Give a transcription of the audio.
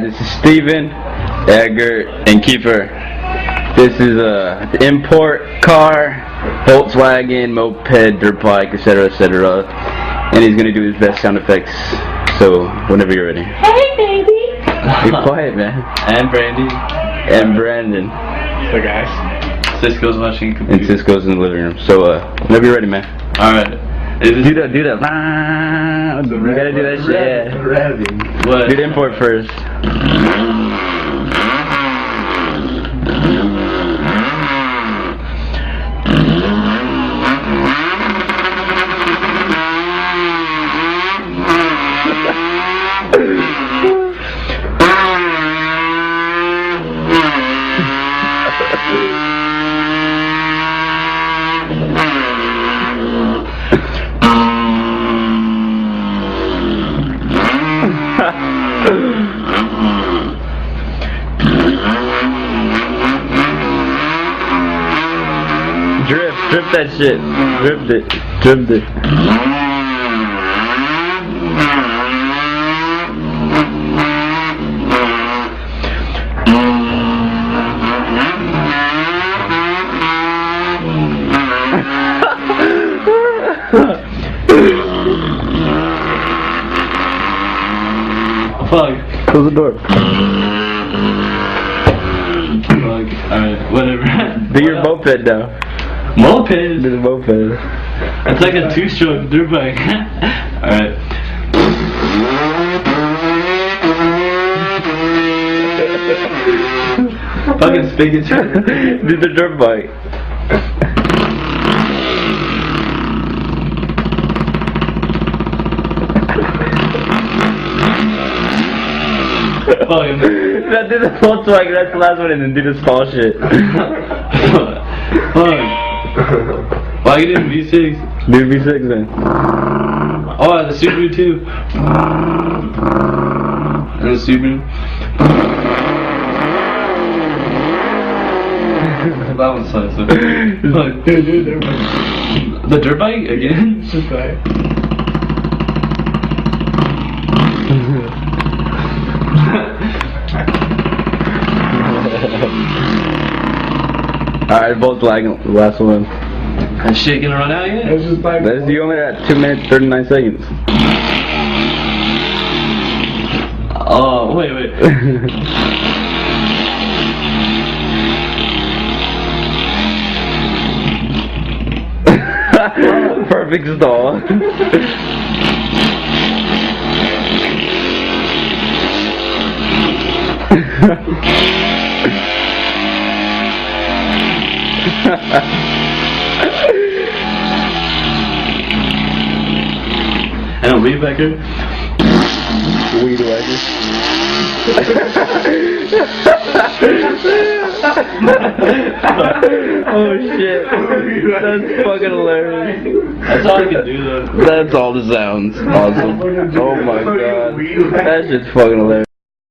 This is Steven, Edgar, and Kiefer. This is a import car, Volkswagen, moped, dirt bike, etc., etc. And he's gonna do his best sound effects. So whenever you're ready. Hey, baby. Be quiet, man. And Brandy. And Brandon. So guys, Cisco's watching computer. And Cisco's in the living room. So whenever you're ready, man. All right. Do that. You gotta do that shit. Yeah. What? Do the import first. Drip that shit. Dripped it. Fuck. Close the door. Fuck. Alright, whatever. Do your moped now. Moped? Do the moped. It's like a two-stroke dirt bike. Alright. Fucking spigot. Do the dirt bike. Now do the Volkswagen, that's the last one, and then do the small shit. Fuck. Why you didn't V6? Do V6 then. Oh, the Subaru too. And the Subaru. That one's so Fuck. The dirt bike again? Just right. Alright, Volkswagen, last one. That shit gonna run out yet? That's you only at 2 minutes 39 seconds. Oh, wait. Perfect stall. And a weed whacker? Weed whacker. Oh shit. That's fucking hilarious. That's all I can do though. That's all the sounds. Awesome. Oh my god. That shit's fucking hilarious.